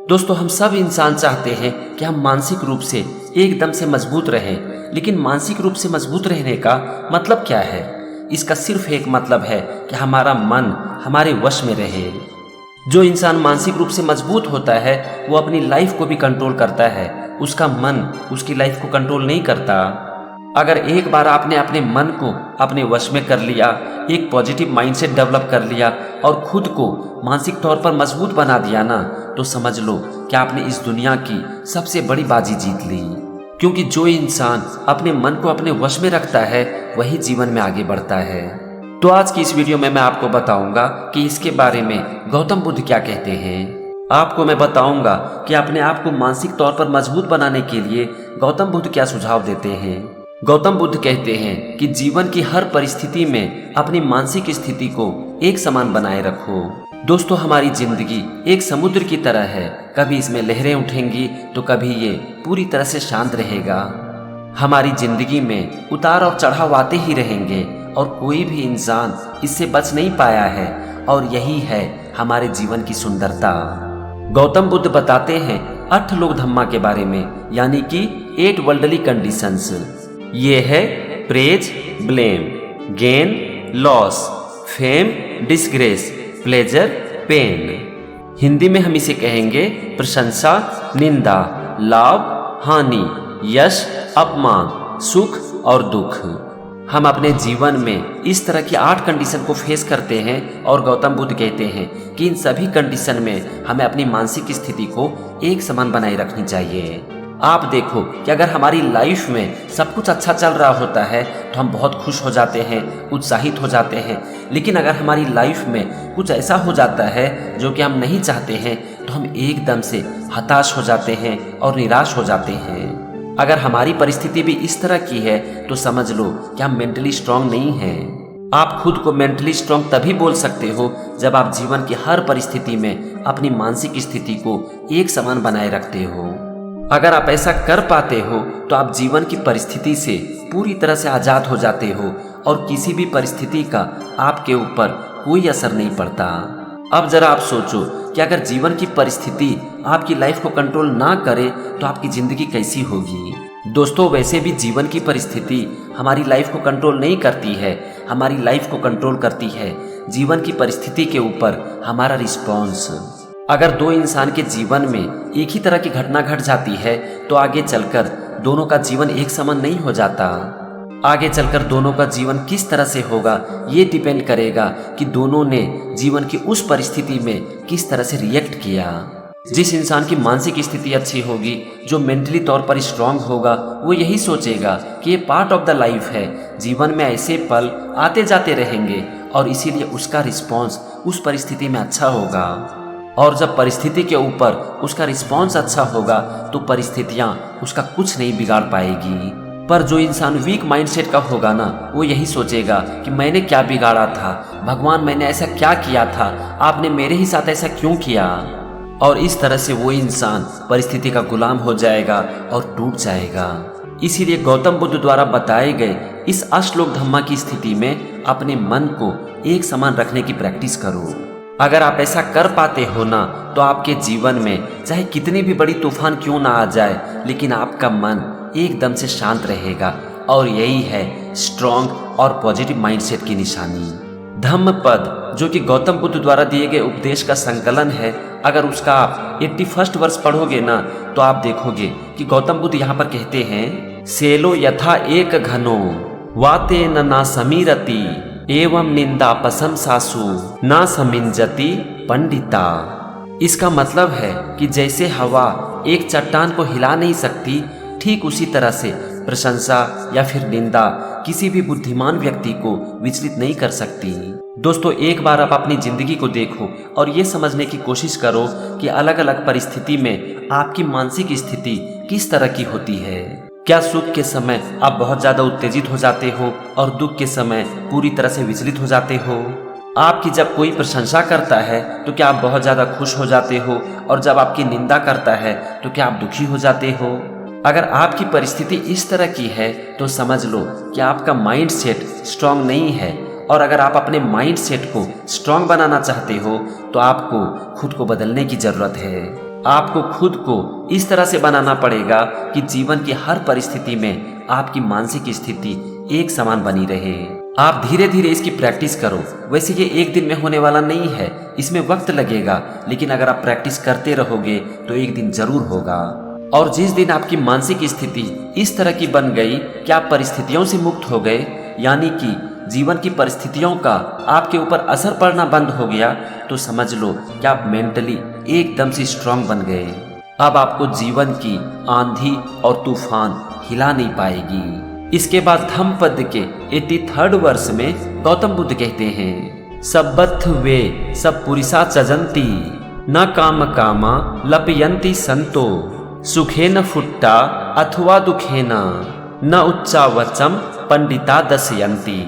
दोस्तों, हम सब इंसान चाहते हैं कि हम मानसिक रूप से एकदम से मजबूत रहें, लेकिन मानसिक रूप से मजबूत रहने का मतलब क्या है? इसका सिर्फ एक मतलब है कि हमारा मन हमारे वश में रहे। जो इंसान मानसिक रूप से मजबूत होता है वो अपनी लाइफ को भी कंट्रोल करता है, उसका मन उसकी लाइफ को कंट्रोल नहीं करता। अगर एक बार आपने अपने मन को अपने वश में कर लिया, एक पॉजिटिव माइंडसेट डेवलप कर लिया और खुद को मानसिक तौर पर मजबूत बना दिया ना, तो समझ लो कि आपने इस दुनिया की सबसे बड़ी बाजी जीत ली। क्योंकि जो इंसान अपने मन को अपने वश में रखता है वही जीवन में आगे बढ़ता है। तो आज की इस वीडियो में मैं आपको बताऊंगा कि इसके बारे में गौतम बुद्ध क्या कहते हैं। आपको मैं बताऊंगा कि अपने आप को मानसिक तौर पर मजबूत बनाने के लिए गौतम बुद्ध क्या सुझाव देते हैं। गौतम बुद्ध कहते हैं कि जीवन की हर परिस्थिति में अपनी मानसिक स्थिति को एक समान बनाए रखो। दोस्तों, हमारी जिंदगी एक समुद्र की तरह है, कभी इसमें लहरें उठेंगी तो कभी ये पूरी तरह से शांत रहेगा। हमारी जिंदगी में उतार और चढ़ाव आते ही रहेंगे और कोई भी इंसान इससे बच नहीं पाया है, और यही है हमारे जीवन की सुंदरता। गौतम बुद्ध बताते हैं 8 लोक धम्मा के बारे में, यानी कि 8 वर्ल्डली कंडीशंस। ये है praise, blame, gain, loss, fame, disgrace, pleasure, pain. Hindi में हम इसे कहेंगे प्रशंसा, निंदा, लाभ, हानि, यश, अपमान, सुख और दुख। हम अपने जीवन में इस तरह की 8 कंडीशन को फेस करते हैं और गौतम बुद्ध कहते हैं कि इन सभी कंडीशन में हमें अपनी मानसिक स्थिति को एक समान बनाए रखनी चाहिए। आप देखो कि अगर हमारी लाइफ में सब कुछ अच्छा चल रहा होता है तो हम बहुत खुश हो जाते हैं, उत्साहित हो जाते हैं, लेकिन अगर हमारी लाइफ में कुछ ऐसा हो जाता है जो कि हम नहीं चाहते हैं तो हम एकदम से हताश हो जाते हैं और निराश हो जाते हैं। अगर हमारी परिस्थिति भी इस तरह की है तो समझ लो कि हम मेंटली स्ट्रांग नहीं हैं। आप खुद को मेंटली स्ट्रांग तभी बोल सकते हो जब आप जीवन की हर परिस्थिति में अपनी मानसिक स्थिति को एक समान बनाए रखते हो। अगर आप ऐसा कर पाते हो तो आप जीवन की परिस्थिति से पूरी तरह से आजाद हो जाते हो और किसी भी परिस्थिति का आपके ऊपर कोई असर नहीं पड़ता। अब जरा आप सोचो कि अगर जीवन की परिस्थिति आपकी लाइफ को कंट्रोल ना करे तो आपकी जिंदगी कैसी होगी। दोस्तों, वैसे भी जीवन की परिस्थिति हमारी लाइफ को कंट्रोल नहीं करती है, हमारी लाइफ को कंट्रोल करती है जीवन की परिस्थिति के ऊपर हमारा रिस्पॉन्स। अगर 2 इंसान के जीवन में एक ही तरह की घटना घट जाती है तो आगे चलकर दोनों का जीवन एक समान नहीं हो जाता। आगे चलकर दोनों का जीवन किस तरह से होगा ये डिपेंड करेगा कि दोनों ने जीवन की उस परिस्थिति में किस तरह से रिएक्ट किया। जिस इंसान की मानसिक स्थिति अच्छी होगी, जो मेंटली तौर पर स्ट्रांग होगा, वो यही सोचेगा कि ये पार्ट ऑफ द लाइफ है, जीवन में ऐसे पल आते जाते रहेंगे और इसीलिए उसका रिस्पॉन्स उस परिस्थिति में अच्छा होगा। और जब परिस्थिति के ऊपर उसका रिस्पॉन्स अच्छा होगा तो परिस्थितियां उसका कुछ नहीं बिगाड़ पाएगी। पर जो इंसान वीक माइंडसेट का होगा ना, वो यही सोचेगा कि मैंने क्या बिगाड़ा था, भगवान मैंने ऐसा क्या किया था, आपने मेरे ही साथ ऐसा क्यों किया। और इस तरह से वो इंसान परिस्थिति का गुलाम हो जाएगा और टूट जाएगा। इसीलिए गौतम बुद्ध द्वारा बताए गए इस अष्टलोक धम्मा की स्थिति में अपने मन को एक समान रखने की प्रैक्टिस करो। अगर आप ऐसा कर पाते हो ना तो आपके जीवन में चाहे कितनी भी बड़ी तूफान क्यों ना आ जाए, लेकिन आपका मन एकदम से शांत रहेगा। और यही है स्ट्रॉन्ग और पॉजिटिव माइंडसेट की निशानी। धम्म पद, जो कि गौतम बुद्ध द्वारा दिए गए उपदेश का संकलन है, अगर उसका आप 81वां वर्ष पढ़ोगे ना तो आप देखोगे कि गौतम बुद्ध यहाँ पर कहते हैं, सेलो यथा एक घनो वाते न समीरति एवं निंदा प्रशंसासु ना समिंजति पंडिता। इसका मतलब है कि जैसे हवा एक चट्टान को हिला नहीं सकती, ठीक उसी तरह से प्रशंसा या फिर निंदा किसी भी बुद्धिमान व्यक्ति को विचलित नहीं कर सकती। दोस्तों, एक बार आप अपनी जिंदगी को देखो और ये समझने की कोशिश करो कि अलग अलग परिस्थिति में आपकी मानसिक स्थिति किस तरह की होती है। क्या सुख के समय आप बहुत ज्यादा उत्तेजित हो जाते हो और दुख के समय पूरी तरह से विचलित हो जाते हो? आपकी जब कोई प्रशंसा करता है तो क्या आप बहुत ज्यादा खुश हो जाते हो, और जब आपकी निंदा करता है तो क्या आप दुखी हो जाते हो? अगर आपकी परिस्थिति इस तरह की है तो समझ लो कि आपका माइंड सेट स्ट्रांग नहीं है, और अगर आप अपने माइंड सेट को स्ट्रांग बनाना चाहते हो तो आपको खुद को बदलने की जरूरत है। आपको खुद को इस तरह से बनाना पड़ेगा कि जीवन की हर परिस्थिति में आपकी मानसिक स्थिति एक समान बनी रहे। आप धीरे धीरे इसकी प्रैक्टिस करो। वैसे ये एक दिन में होने वाला नहीं है, इसमें वक्त लगेगा, लेकिन अगर आप प्रैक्टिस करते रहोगे तो एक दिन जरूर होगा। और जिस दिन आपकी मानसिक स्थिति इस तरह की बन गई कि आप परिस्थितियों से मुक्त हो गए, यानी कि जीवन की परिस्थितियों का आपके ऊपर असर पड़ना बंद हो गया, तो समझ लो कि आप मेंटली एकदम से स्ट्रांग बन गए। अब आपको जीवन की आंधी और तूफान हिला नहीं पाएगी। इसके बाद धम्मपद के 83 वर्ष में गौतम बुद्ध कहते हैं, सब्बथ वे सब पुरिसा चजंती न काम कामा लपयंती संतो सुखेन फुट्टा अथवा दुखेन न उच्चा वचम पंडिता दशयंती।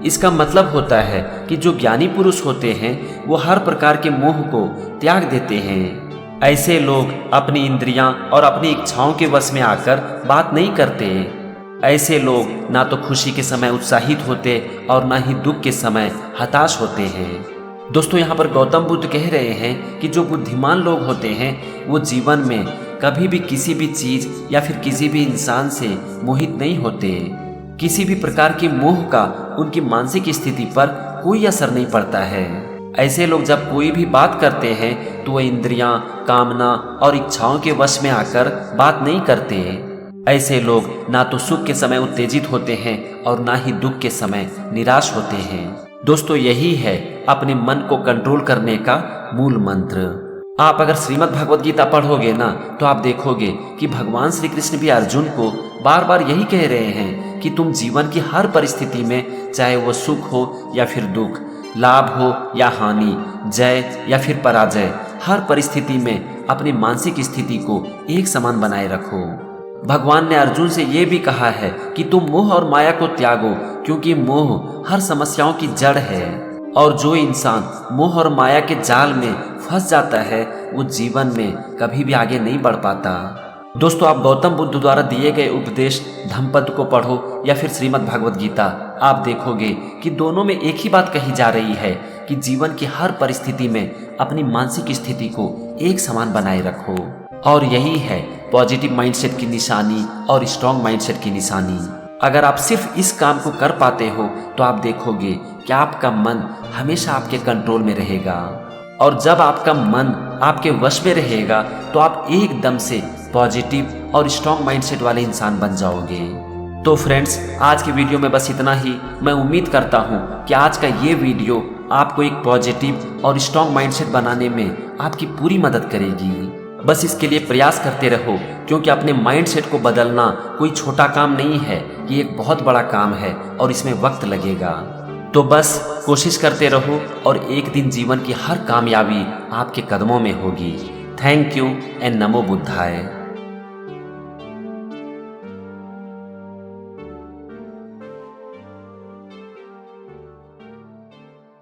इसका मतलब होता है कि जो ज्ञानी पुरुष होते हैं वो हर प्रकार के मोह को त्याग देते हैं। ऐसे लोग अपनी इंद्रियां और अपनी इच्छाओं के वश में आकर बात नहीं करते। ऐसे लोग ना तो खुशी के समय उत्साहित होते और ना ही दुख के समय हताश होते हैं। दोस्तों, यहाँ पर गौतम बुद्ध कह रहे हैं कि जो बुद्धिमान लोग होते हैं वो जीवन में कभी भी किसी भी चीज या फिर किसी भी इंसान से मोहित नहीं होते। किसी भी प्रकार की मोह का उनकी मानसिक स्थिति पर कोई असर नहीं पड़ता है। ऐसे लोग जब कोई भी बात करते हैं तो वह इंद्रियां, कामना और इच्छाओं के वश में आकर बात नहीं करते। ऐसे लोग ना तो सुख के समय उत्तेजित होते हैं और ना ही दुख के समय निराश होते हैं। दोस्तों, यही है अपने मन को कंट्रोल करने का मूल मंत्र। आप अगर श्रीमद् भगवद गीता पढ़ोगे ना तो आप देखोगे कि भगवान श्री कृष्ण भी अर्जुन को बार बार यही कह रहे हैं कि तुम जीवन की हर परिस्थिति में, चाहे वो सुख हो या फिर दुख, लाभ हो या हानि, जय या फिर पराजय, हर परिस्थिति में अपनी मानसिक स्थिति को एक समान बनाए रखो। भगवान ने अर्जुन से ये भी कहा है कि तुम मोह और माया को त्यागो, क्योंकि मोह हर समस्याओं की जड़ है। और जो इंसान मोह और माया के जाल में फंस जाता है वो जीवन में कभी भी आगे नहीं बढ़ पाता। दोस्तों, आप गौतम बुद्ध द्वारा दिए गए उपदेश धम्मपद को पढ़ो या फिर श्रीमद् भगवद गीता, आप देखोगे कि दोनों में एक ही बात कही जा रही है कि जीवन की हर परिस्थिति में अपनी मानसिक स्थिति को एक समान बनाए रखो। और यही है पॉजिटिव माइंडसेट की निशानी और स्ट्रॉन्ग माइंडसेट की निशानी। अगर आप सिर्फ इस काम को कर पाते हो तो आप देखोगे कि आपका मन हमेशा आपके कंट्रोल में रहेगा। और जब आपका मन आपके वश में रहेगा तो आप एकदम से पॉजिटिव और स्ट्रॉन्ग माइंडसेट वाले इंसान बन जाओगे। तो फ्रेंड्स, आज के वीडियो में बस इतना ही। मैं उम्मीद करता हूँ कि आज का ये वीडियो आपको एक पॉजिटिव और स्ट्रॉन्ग माइंडसेट बनाने में आपकी पूरी मदद करेगी। बस इसके लिए प्रयास करते रहो, क्योंकि अपने माइंडसेट को बदलना कोई छोटा काम नहीं है, ये एक बहुत बड़ा काम है और इसमें वक्त लगेगा। तो बस कोशिश करते रहो और एक दिन जीवन की हर कामयाबी आपके कदमों में होगी। Thank you and NaMo बुद्धाय।